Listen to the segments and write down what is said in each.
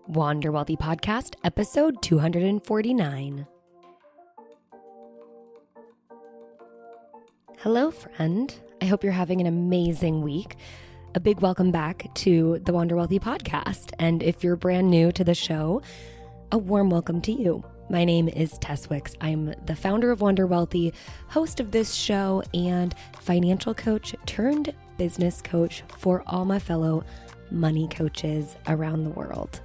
Wander Wealthy Podcast, episode 249. Hello, friend. I hope you're having an amazing week. A big welcome back to the Wander Wealthy Podcast. And if you're brand new to the show, a warm welcome to you. My name is Tess. I'm the founder of Wander Wealthy, host of this show, and financial coach turned business coach for all my fellow money coaches around the world.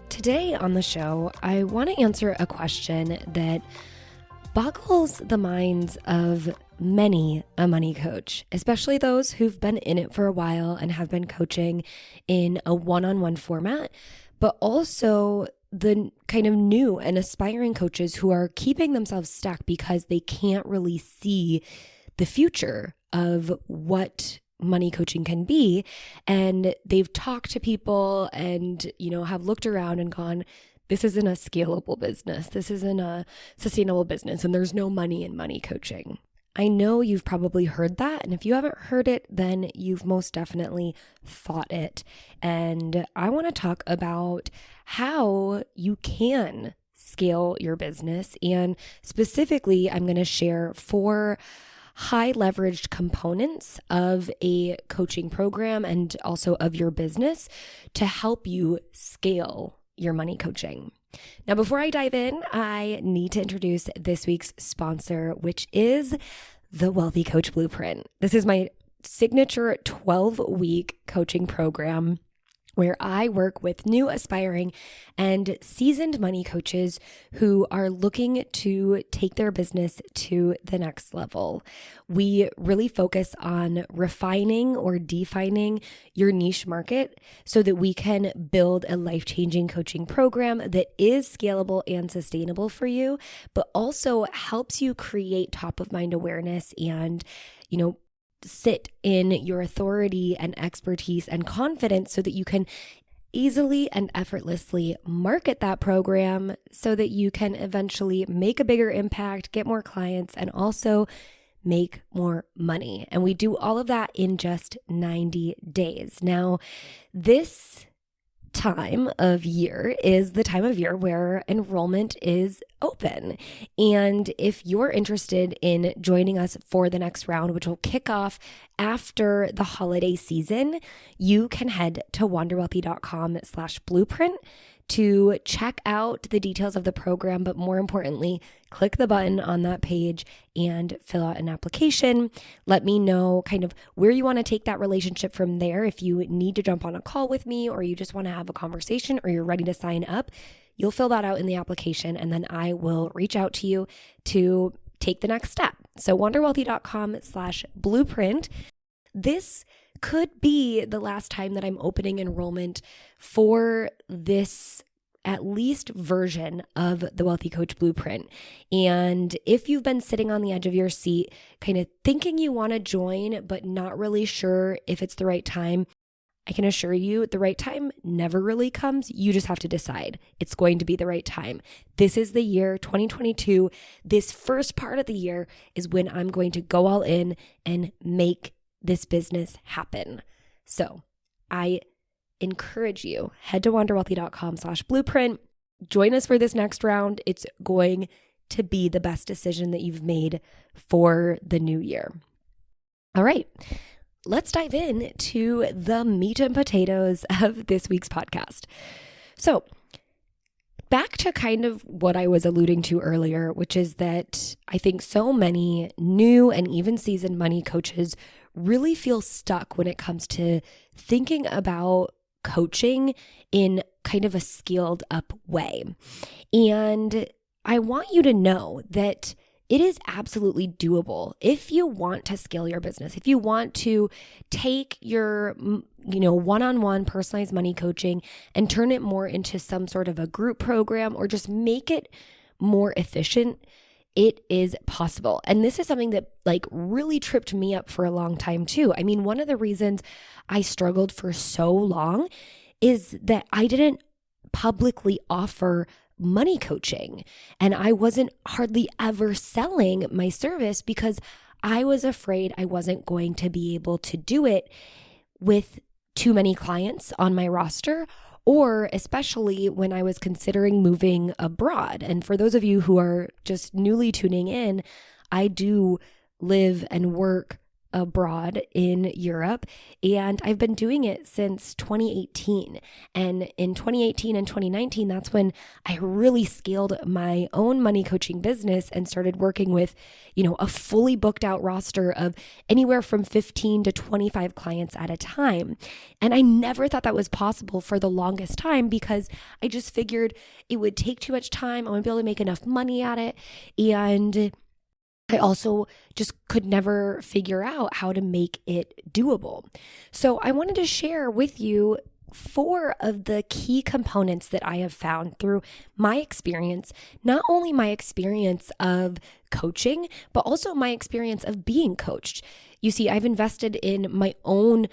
Today on the show, I want to answer a question that boggles the minds of many a money coach, especially those who've been in it for a while and have been coaching in a one-on-one format, but also the kind of new and aspiring coaches who are keeping themselves stuck because they can't really see the future of what money coaching can be. And they've talked to people and, have looked around and gone, this isn't a scalable business. This isn't a sustainable business. And there's no money in money coaching. I know you've probably heard that. And if you haven't heard it, then you've most definitely thought it. And I want to talk about how you can scale your business. And specifically, I'm going to share 4 high leveraged components of a coaching program and also of your business to help you scale your money coaching. Now, before I dive in, I need to introduce this week's sponsor, which is the Wealthy Coach Blueprint. This is my signature 12-week coaching program where I work with new, aspiring, and seasoned money coaches who are looking to take their business to the next level. We really focus on refining or defining your niche market so that we can build a life-changing coaching program that is scalable and sustainable for you, but also helps you create top-of-mind awareness and, sit in your authority and expertise and confidence so that you can easily and effortlessly market that program so that you can eventually make a bigger impact, get more clients, and also make more money. And we do all of that in just 90 days. Now, this time of year is the time of year where enrollment is open. And if you're interested in joining us for the next round, which will kick off after the holiday season, you can head to wanderwealthy.com/blueprint to check out the details of the program, but more importantly, click the button on that page and fill out an application. Let me know kind of where you want to take that relationship from there. If you need to jump on a call with me or you just want to have a conversation or you're ready to sign up, you'll fill that out in the application and then I will reach out to you to take the next step. So wanderwealthy.com/blueprint. This could be the last time that I'm opening enrollment for this at least version of the Wealthy Coach Blueprint. And if you've been sitting on the edge of your seat, kind of thinking you want to join, but not really sure if it's the right time, I can assure you the right time never really comes. You just have to decide it's going to be the right time. This is the year 2022. This first part of the year is when I'm going to go all in and make this business happen. So I encourage you, head to wanderwealthy.com/blueprint. Join us for this next round. It's going to be the best decision that you've made for the new year. All right, let's dive in to the meat and potatoes of this week's podcast. So back to kind of what I was alluding to earlier, which is that I think so many new and even seasoned money coaches really feel stuck when it comes to thinking about coaching in kind of a scaled up way. And I want you to know that it is absolutely doable if you want to scale your business. If you want to take your, one-on-one personalized money coaching and turn it more into some sort of a group program or just make it more efficient, it is possible. And this is something that really tripped me up for a long time too. I mean, one of the reasons I struggled for so long is that I didn't publicly offer money coaching. And I wasn't hardly ever selling my service because I was afraid I wasn't going to be able to do it with too many clients on my roster, or especially when I was considering moving abroad. And for those of you who are just newly tuning in, I do live and work abroad in Europe, and I've been doing it since 2018. And in 2018 and 2019, that's when I really scaled my own money coaching business and started working with, a fully booked out roster of anywhere from 15 to 25 clients at a time. And I never thought that was possible for the longest time because I just figured it would take too much time. I wouldn't be able to make enough money at it. And I also just could never figure out how to make it doable. So I wanted to share with you 4 of the key components that I have found through my experience, not only my experience of coaching, but also my experience of being coached. You see, I've invested in my own,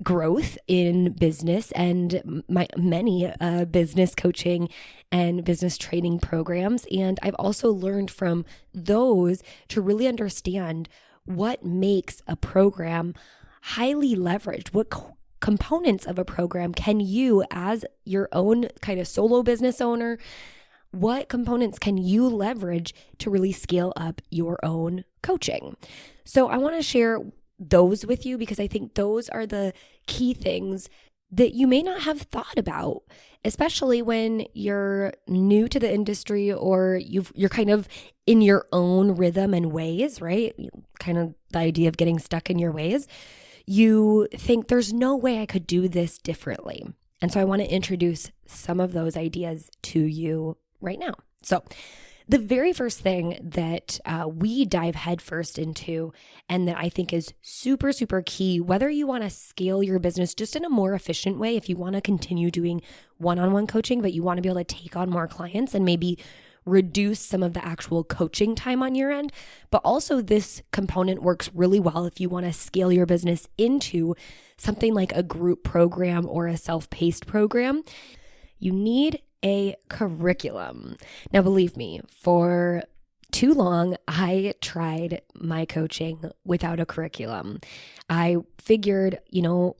growth in business and my many business coaching and business training programs. And I've also learned from those to really understand what makes a program highly leveraged, what components of a program can you, as your own kind of solo business owner, what components can you leverage to really scale up your own coaching? So I want to share those with you because I think those are the key things that you may not have thought about, especially when you're new to the industry or you're kind of in your own rhythm and ways, right? Kind of the idea of getting stuck in your ways. You think there's no way I could do this differently. And so I want to introduce some of those ideas to you right now. So the very first thing that we dive headfirst into, and that I think is super, super key, whether you want to scale your business just in a more efficient way, if you want to continue doing one-on-one coaching, but you want to be able to take on more clients and maybe reduce some of the actual coaching time on your end. But also this component works really well if you want to scale your business into something like a group program or a self-paced program. You need a curriculum. Now, believe me, for too long, I tried my coaching without a curriculum. I figured,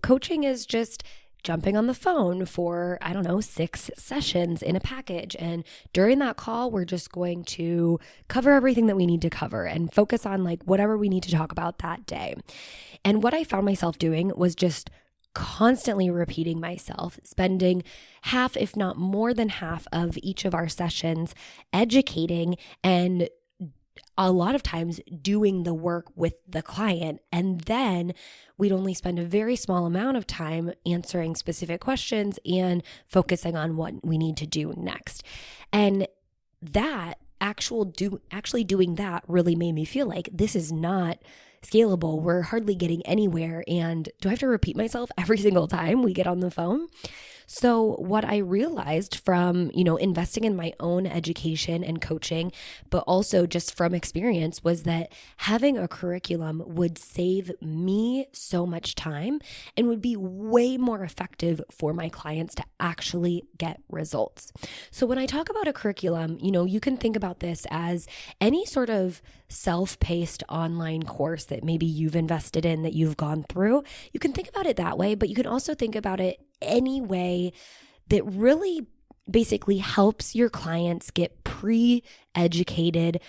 coaching is just jumping on the phone for, 6 sessions in a package. And during that call, we're just going to cover everything that we need to cover and focus on whatever we need to talk about that day. And what I found myself doing was just constantly repeating myself, spending half, if not more than half of each of our sessions educating and a lot of times doing the work with the client. And then we'd only spend a very small amount of time answering specific questions and focusing on what we need to do next. And that actually doing that really made me feel like this is not scalable. We're hardly getting anywhere. And do I have to repeat myself every single time we get on the phone? So what I realized from, investing in my own education and coaching, but also just from experience, was that having a curriculum would save me so much time and would be way more effective for my clients to actually get results. So when I talk about a curriculum, you can think about this as any sort of self-paced online course that maybe you've invested in, that you've gone through. You can think about it that way, but you can also think about it any way that really basically helps your clients get pre-educated,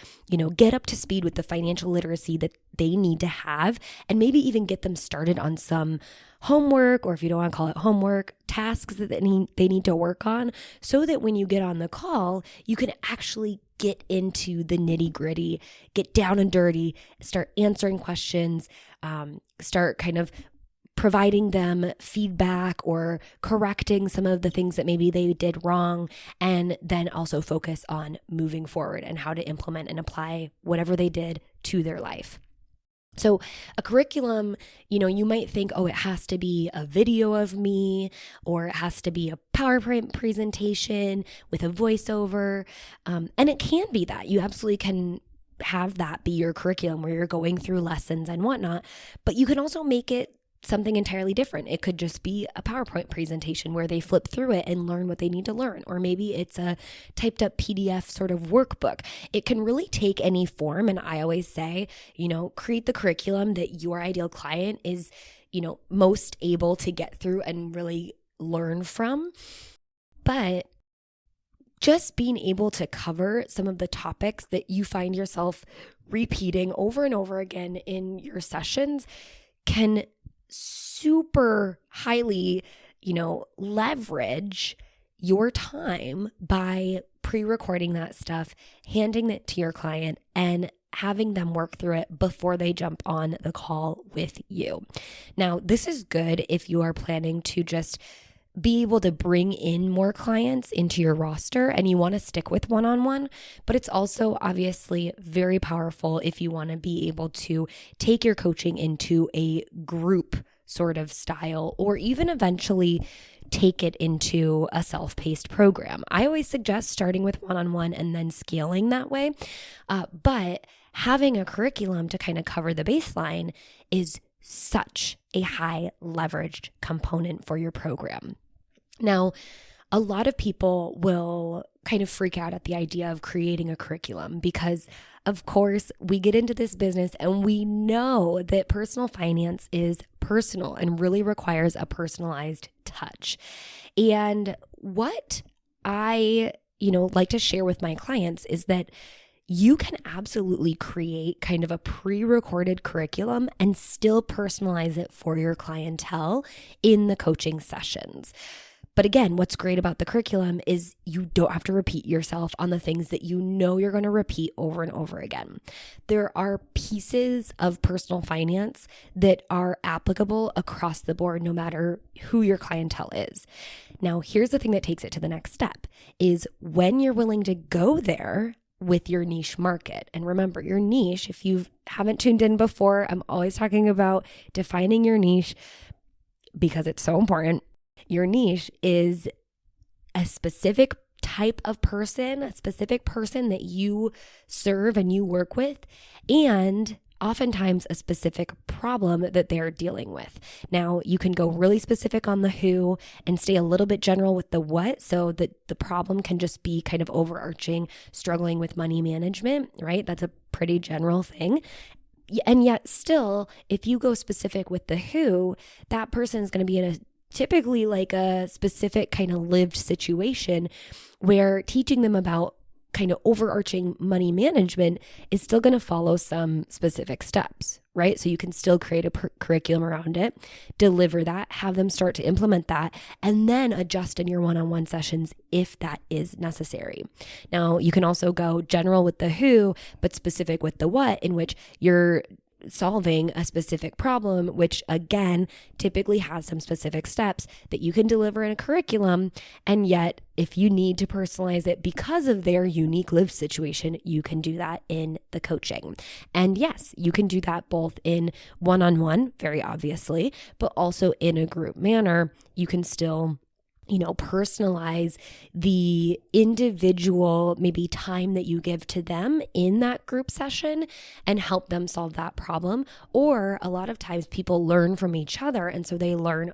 get up to speed with the financial literacy that they need to have, and maybe even get them started on some homework, or if you don't want to call it homework, tasks that they need to work on, so that when you get on the call, you can actually get into the nitty-gritty, get down and dirty, start answering questions, start kind of providing them feedback or correcting some of the things that maybe they did wrong, and then also focus on moving forward and how to implement and apply whatever they did to their life. So a curriculum, you might think, oh, it has to be a video of me, or it has to be a PowerPoint presentation with a voiceover. And it can be that. You absolutely can have that be your curriculum where you're going through lessons and whatnot, but you can also make it something entirely different. It could just be a PowerPoint presentation where they flip through it and learn what they need to learn. Or maybe it's a typed up PDF sort of workbook. It can really take any form. And I always say, create the curriculum that your ideal client is, most able to get through and really learn from. But just being able to cover some of the topics that you find yourself repeating over and over again in your sessions can super highly, leverage your time by pre-recording that stuff, handing it to your client, and having them work through it before they jump on the call with you. Now, this is good if you are planning to just be able to bring in more clients into your roster and you want to stick with one-on-one, but it's also obviously very powerful if you want to be able to take your coaching into a group sort of style, or even eventually take it into a self-paced program. I always suggest starting with one-on-one and then scaling that way, but having a curriculum to kind of cover the baseline is such a high leveraged component for your program. Now, a lot of people will kind of freak out at the idea of creating a curriculum because, of course, we get into this business and we know that personal finance is personal and really requires a personalized touch. And what I, like to share with my clients is that you can absolutely create kind of a pre-recorded curriculum and still personalize it for your clientele in the coaching sessions. But again, what's great about the curriculum is you don't have to repeat yourself on the things that you know you're going to repeat over and over again. There are pieces of personal finance that are applicable across the board, no matter who your clientele is. Now, here's the thing that takes it to the next step is when you're willing to go there with your niche market. And remember, your niche, if you haven't tuned in before, I'm always talking about defining your niche because it's so important. Your niche is a specific type of person, a specific person that you serve and you work with, and oftentimes a specific problem that they're dealing with. Now, you can go really specific on the who and stay a little bit general with the what, so that the problem can just be kind of overarching, struggling with money management, right? That's a pretty general thing. And yet still, if you go specific with the who, that person is going to be in a typically like a specific kind of lived situation where teaching them about kind of overarching money management is still going to follow some specific steps, right? So you can still create a curriculum around it, deliver that, have them start to implement that, and then adjust in your one-on-one sessions if that is necessary. Now, you can also go general with the who, but specific with the what, in which you're solving a specific problem, which again, typically has some specific steps that you can deliver in a curriculum. And yet, if you need to personalize it because of their unique lived situation, you can do that in the coaching. And yes, you can do that both in one-on-one, very obviously, but also in a group manner. You can still personalize the individual maybe time that you give to them in that group session and help them solve that problem. Or a lot of times people learn from each other. And so they learn,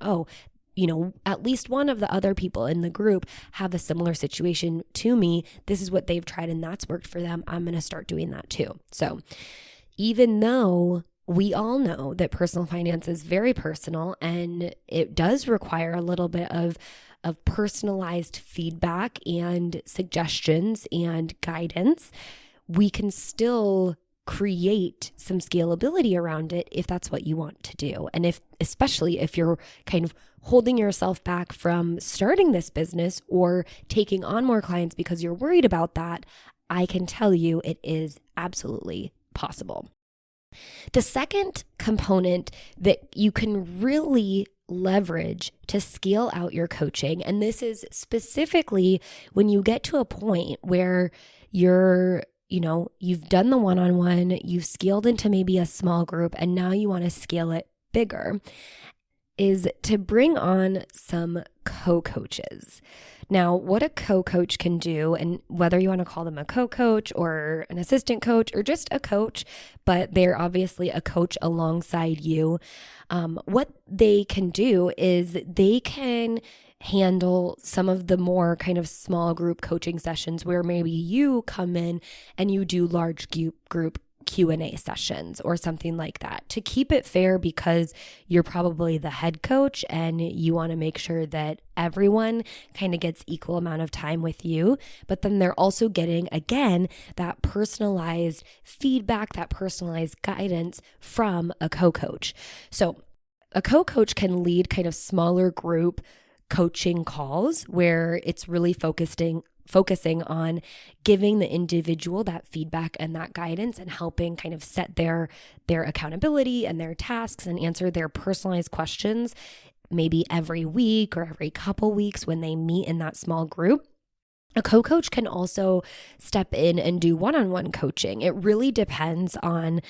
at least one of the other people in the group have a similar situation to me. This is what they've tried and that's worked for them. I'm going to start doing that too. So even though we all know that personal finance is very personal and it does require a little bit of personalized feedback and suggestions and guidance, we can still create some scalability around it if that's what you want to do. And especially if you're kind of holding yourself back from starting this business or taking on more clients because you're worried about that, I can tell you it is absolutely possible. The second component that you can really leverage to scale out your coaching, and this is specifically when you get to a point where you've done the one-on-one, you've scaled into maybe a small group, and now you want to scale it bigger, is to bring on some co-coaches. Now, what a co-coach can do, and whether you want to call them a co-coach or an assistant coach or just a coach, but they're obviously a coach alongside you, what they can do is they can handle some of the more kind of small group coaching sessions where maybe you come in and you do large group Q&A sessions or something like that to keep it fair, because you're probably the head coach and you want to make sure that everyone kind of gets equal amount of time with you, but then they're also getting, again, that personalized feedback, that personalized guidance from a co-coach. So a co-coach can lead kind of smaller group coaching calls where it's really focusing on giving the individual that feedback and that guidance and helping kind of set their accountability and their tasks and answer their personalized questions maybe every week or every couple weeks when they meet in that small group. A co-coach can also step in and do one-on-one coaching. It really depends on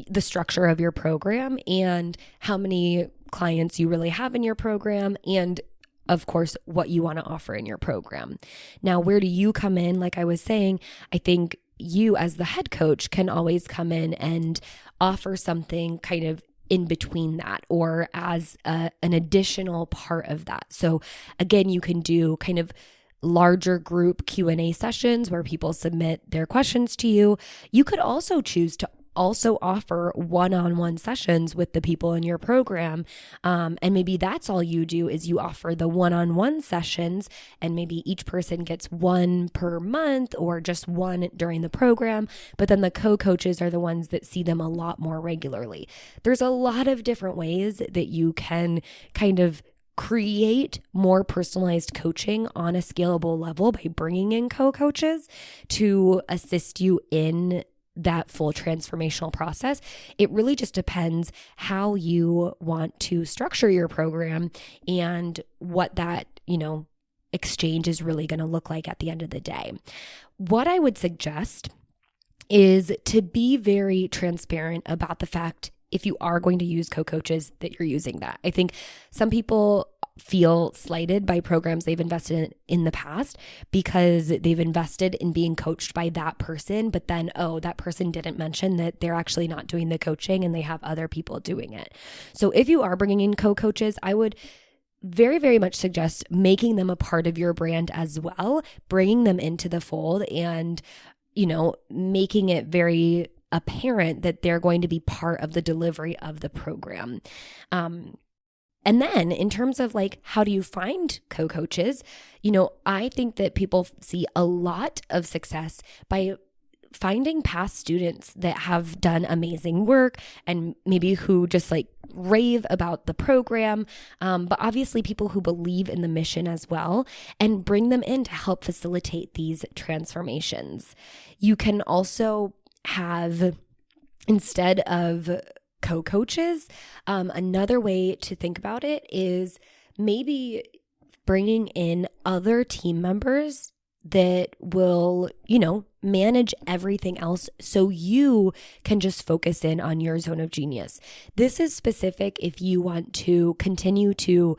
the structure of your program and how many clients you really have in your program, and of course, what you want to offer in your program. Now, where do you come in? Like I was saying, I think you as the head coach can always come in and offer something kind of in between that or as an additional part of that. So again, you can do kind of larger group Q&A sessions where people submit their questions to you. You could also choose to also offer one-on-one sessions with the people in your program. And maybe that's all you do is you offer the one-on-one sessions, and maybe each person gets one per month or just one during the program. But then the co-coaches are the ones that see them a lot more regularly. There's a lot of different ways that you can kind of create more personalized coaching on a scalable level by bringing in co-coaches to assist you in that full transformational process. It really just depends how you want to structure your program and what that, exchange is really going to look like at the end of the day. What I would suggest is to be very transparent about the fact, if you are going to use co-coaches, that you're using that. I think some people feel slighted by programs they've invested in the past because they've invested in being coached by that person, but then, that person didn't mention that they're actually not doing the coaching and they have other people doing it. So if you are bringing in co-coaches, I would very, very much suggest making them a part of your brand as well, bringing them into the fold and, making it very apparent that they're going to be part of the delivery of the program. And then in terms of like, how do you find co-coaches? I think that people see a lot of success by finding past students that have done amazing work and maybe who just like rave about the program, but obviously people who believe in the mission as well, and bring them in to help facilitate these transformations. You can also have, instead of co-coaches, another way to think about it is maybe bringing in other team members that will, manage everything else so you can just focus in on your zone of genius. This is specific if you want to continue to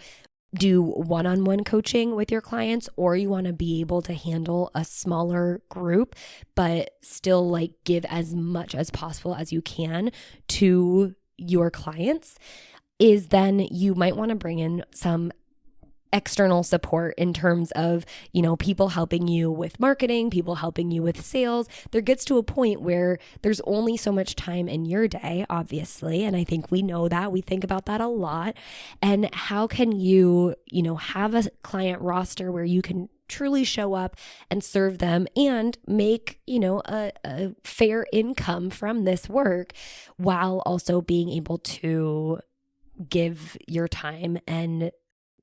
do one-on-one coaching with your clients, or you want to be able to handle a smaller group, but still like give as much as possible as you can to your clients, is then you might want to bring in some external support in terms of, people helping you with marketing, people helping you with sales. There gets to a point where there's only so much time in your day, obviously. And I think we know that. We think about that a lot. And how can you, have a client roster where you can truly show up and serve them and make, a fair income from this work while also being able to give your time and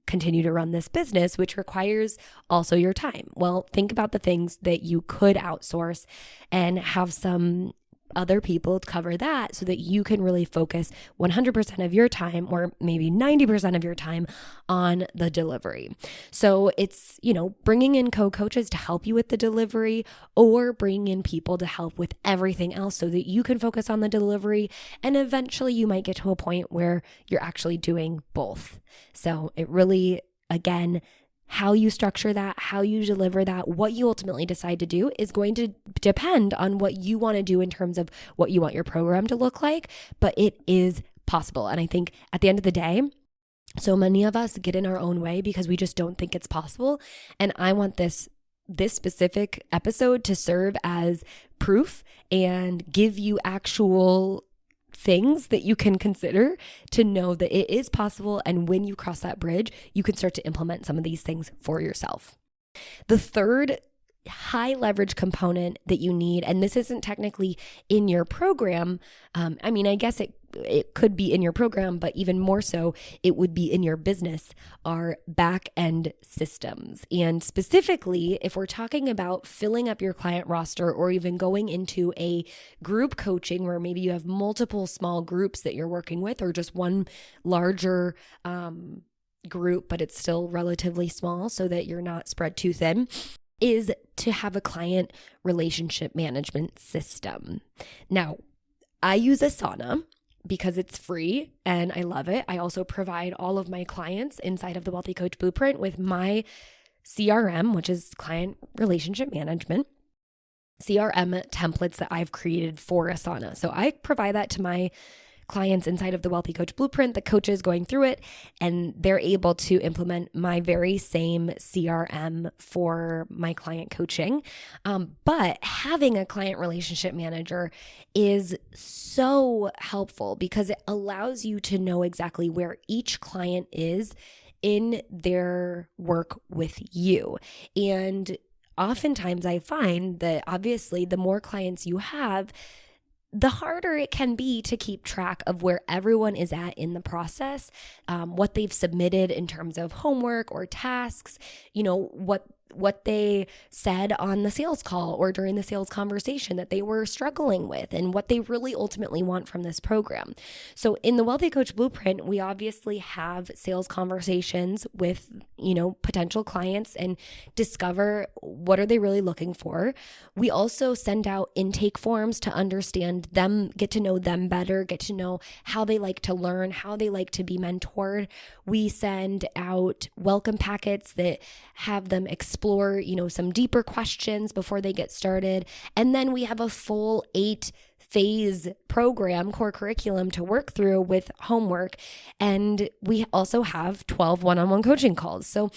continue to run this business, which requires also your time. Well, think about the things that you could outsource and have some other people cover that so that you can really focus 100% of your time, or maybe 90% of your time, on the delivery. So it's, bringing in co-coaches to help you with the delivery, or bringing in people to help with everything else so that you can focus on the delivery. And eventually you might get to a point where you're actually doing both. So it really, again, how you structure that, how you deliver that, what you ultimately decide to do is going to depend on what you want to do in terms of what you want your program to look like, but it is possible. And I think at the end of the day, so many of us get in our own way because we just don't think it's possible. And I want this this specific episode to serve as proof and give you actual things that you can consider to know that it is possible. And when you cross that bridge, you can start to implement some of these things for yourself. The third high leverage component that you need, and this isn't technically in your program. I guess it could be in your program, but even more so, it would be in your business, are back end systems. And specifically, if we're talking about filling up your client roster or even going into a group coaching where maybe you have multiple small groups that you're working with, or just one larger group, but it's still relatively small so that you're not spread too thin, is to have a client relationship management system. Now, I use Asana because it's free and I love it. I also provide all of my clients inside of the Wealthy Coach Blueprint with my CRM, which is client relationship management, CRM templates that I've created for Asana. So I provide that to my clients inside of the Wealthy Coach Blueprint, the coaches going through it, and they're able to implement my very same CRM for my client coaching. But having a client relationship manager is so helpful because it allows you to know exactly where each client is in their work with you. And oftentimes I find that obviously the more clients you have, the harder it can be to keep track of where everyone is at in the process, what they've submitted in terms of homework or tasks, what they said on the sales call or during the sales conversation that they were struggling with, and what they really ultimately want from this program. So in the Wealthy Coach Blueprint, we obviously have sales conversations with, potential clients and discover what are they really looking for. We also send out intake forms to understand them, get to know them better, get to know how they like to learn, how they like to be mentored. We send out welcome packets that have them explore, some deeper questions before they get started. And then we have a full 8-phase program, core curriculum to work through with homework. And we also have 12 one-on-one coaching calls. So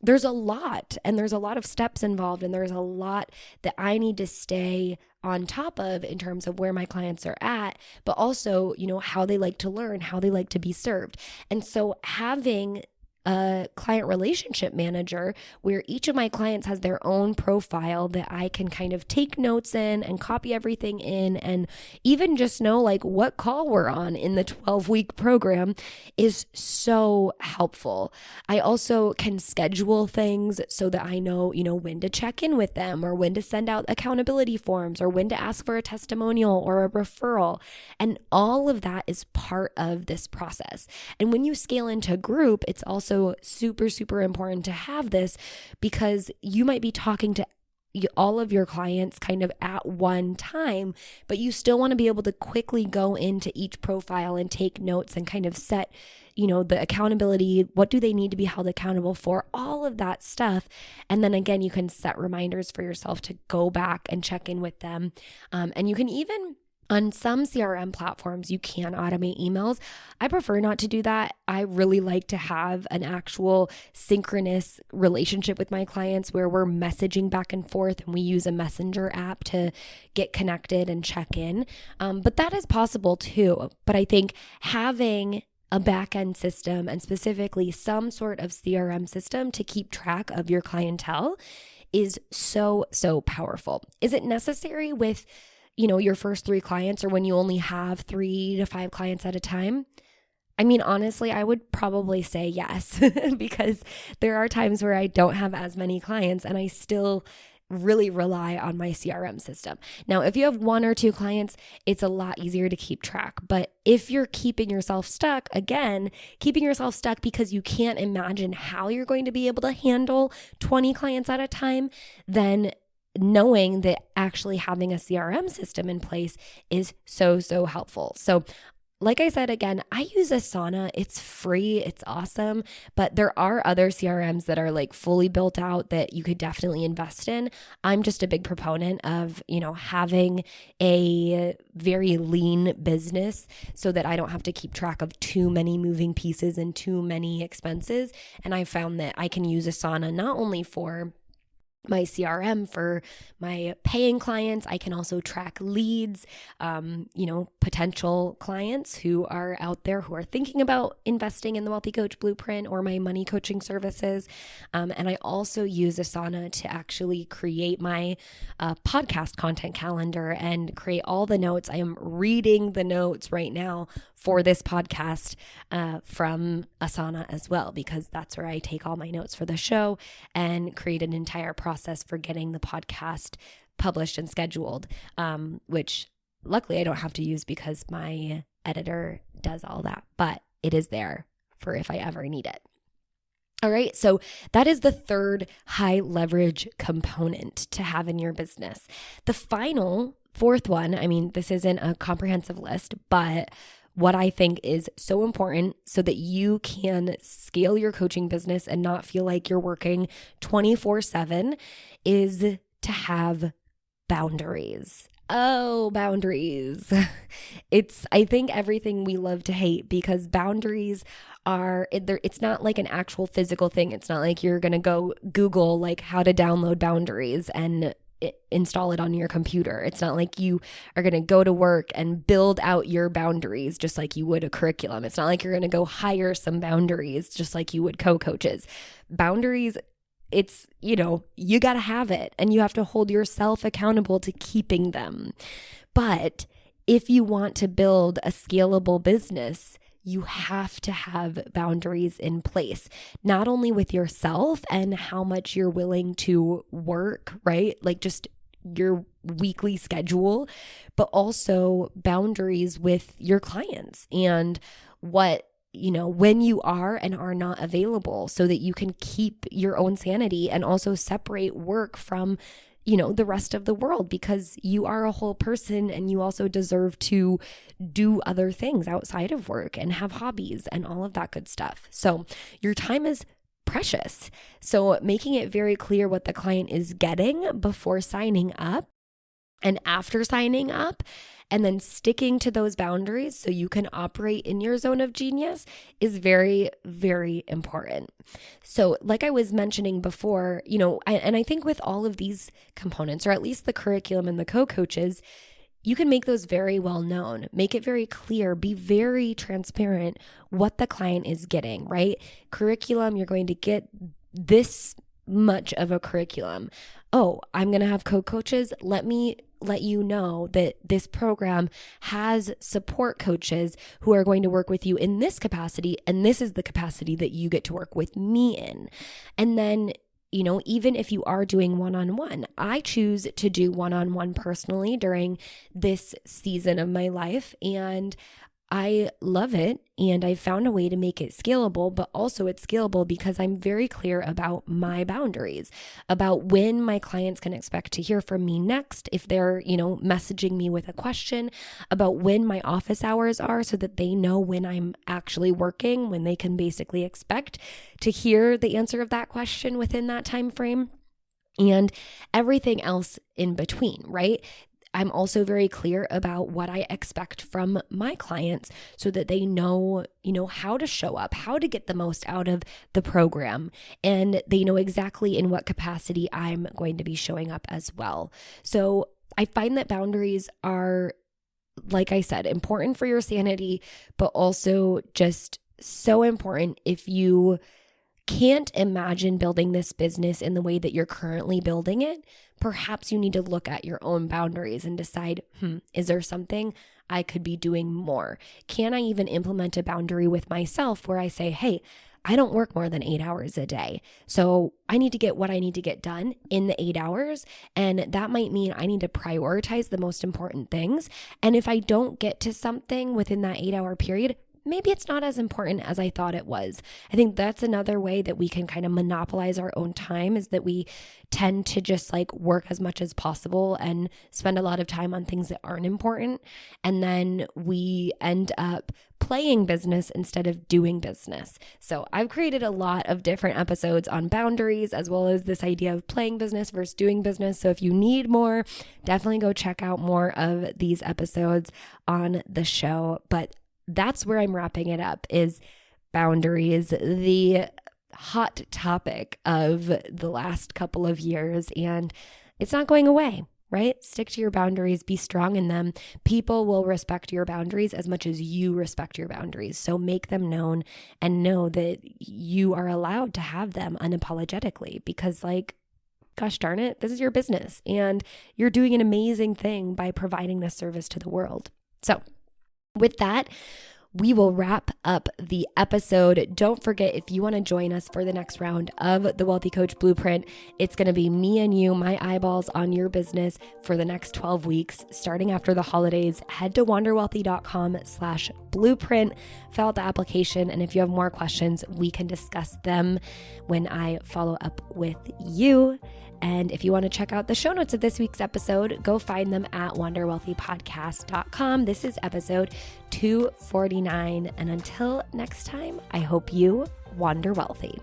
there's a lot, and there's a lot of steps involved, and there's a lot that I need to stay on top of in terms of where my clients are at, but also, how they like to learn, how they like to be served. And so having a client relationship manager where each of my clients has their own profile that I can kind of take notes in and copy everything in, and even just know what call we're on in the 12-week program is so helpful. I also can schedule things so that I know, when to check in with them, or when to send out accountability forms, or when to ask for a testimonial or a referral. And all of that is part of this process. And when you scale into group, it's also super, super important to have this, because you might be talking to all of your clients kind of at one time, but you still want to be able to quickly go into each profile and take notes and kind of set, the accountability, what do they need to be held accountable for, all of that stuff. And then again, you can set reminders for yourself to go back and check in with them. And you can even, on some CRM platforms, you can automate emails. I prefer not to do that. I really like to have an actual synchronous relationship with my clients where we're messaging back and forth, and we use a messenger app to get connected and check in. But that is possible too. But I think having a back-end system, and specifically some sort of CRM system to keep track of your clientele, is so, so powerful. Is it necessary with your first 3 clients, or when you only have 3 to 5 clients at a time? Honestly, I would probably say yes, because there are times where I don't have as many clients and I still really rely on my CRM system. Now, if you have 1 or 2 clients, it's a lot easier to keep track. But if you're keeping yourself stuck because you can't imagine how you're going to be able to handle 20 clients at a time, then knowing that actually having a CRM system in place is so, so helpful. So like I said, again, I use Asana. It's free. It's awesome. But there are other CRMs that are fully built out that you could definitely invest in. I'm just a big proponent of, having a very lean business so that I don't have to keep track of too many moving pieces and too many expenses. And I found that I can use Asana not only for my CRM for my paying clients. I can also track leads, potential clients who are out there who are thinking about investing in the Wealthy Coach Blueprint or my money coaching services. And I also use Asana to actually create my podcast content calendar and create all the notes. I am reading the notes right now for this podcast from Asana as well, because that's where I take all my notes for the show and create an entire process for getting the podcast published and scheduled, which luckily I don't have to use because my editor does all that, but it is there for if I ever need it. All right, so that is the third high leverage component to have in your business. The final, fourth one, this isn't a comprehensive list, but what I think is so important so that you can scale your coaching business and not feel like you're working 24/7 is to have boundaries. Oh, boundaries. I think everything we love to hate, because boundaries it's not like an actual physical thing. It's not like you're going to go Google like how to download boundaries and install it on your computer. It's not like you are going to go to work and build out your boundaries just like you would a curriculum. It's not like you're going to go hire some boundaries just like you would co-coaches. Boundaries, it's, you got to have it, and you have to hold yourself accountable to keeping them. But if you want to build a scalable business, you have to have boundaries in place, not only with yourself and how much you're willing to work, right? Like just your weekly schedule, but also boundaries with your clients and when you are and are not available, so that you can keep your own sanity and also separate work from the rest of the world, because you are a whole person and you also deserve to do other things outside of work and have hobbies and all of that good stuff. So your time is precious. So making it very clear what the client is getting before signing up and after signing up, and then sticking to those boundaries so you can operate in your zone of genius is very, very important. So like I was mentioning before, and I think with all of these components, or at least the curriculum and the co-coaches, you can make those very well known, make it very clear, be very transparent what the client is getting, right? Curriculum, you're going to get this much of a curriculum. Oh, I'm going to have co-coaches. Let me let you know that this program has support coaches who are going to work with you in this capacity, and this is the capacity that you get to work with me in. And then, even if you are doing one-on-one, I choose to do one-on-one personally during this season of my life, and I love it, and I found a way to make it scalable, but also it's scalable because I'm very clear about my boundaries, about when my clients can expect to hear from me next, if they're, messaging me with a question, about when my office hours are so that they know when I'm actually working, when they can basically expect to hear the answer of that question within that time frame, and everything else in between, right? I'm also very clear about what I expect from my clients so that they know, how to show up, how to get the most out of the program, and they know exactly in what capacity I'm going to be showing up as well. So I find that boundaries are, like I said, important for your sanity, but also just so important if you can't imagine building this business in the way that you're currently building it. Perhaps you need to look at your own boundaries and decide, is there something I could be doing more? Can I even implement a boundary with myself where I say, hey, I don't work more than 8 hours a day. So I need to get what I need to get done in the 8 hours. And that might mean I need to prioritize the most important things. And if I don't get to something within that 8-hour period, maybe it's not as important as I thought it was. I think that's another way that we can kind of monopolize our own time, is that we tend to just work as much as possible and spend a lot of time on things that aren't important. And then we end up playing business instead of doing business. So I've created a lot of different episodes on boundaries, as well as this idea of playing business versus doing business. So if you need more, definitely go check out more of these episodes on the show. But that's where I'm wrapping it up, is boundaries, the hot topic of the last couple of years, and it's not going away, right? Stick to your boundaries, be strong in them. People will respect your boundaries as much as you respect your boundaries. So make them known and know that you are allowed to have them unapologetically, because gosh darn it, this is your business and you're doing an amazing thing by providing this service to the world. So with that, we will wrap up the episode. Don't forget, if you want to join us for the next round of the Wealthy Coach Blueprint, it's going to be me and you, my eyeballs on your business for the next 12 weeks, starting after the holidays. Head to wanderwealthy.com/blueprint, fill out the application. And if you have more questions, we can discuss them when I follow up with you. And if you want to check out the show notes of this week's episode, go find them at wanderwealthypodcast.com. This is episode 249. And until next time, I hope you wander wealthy.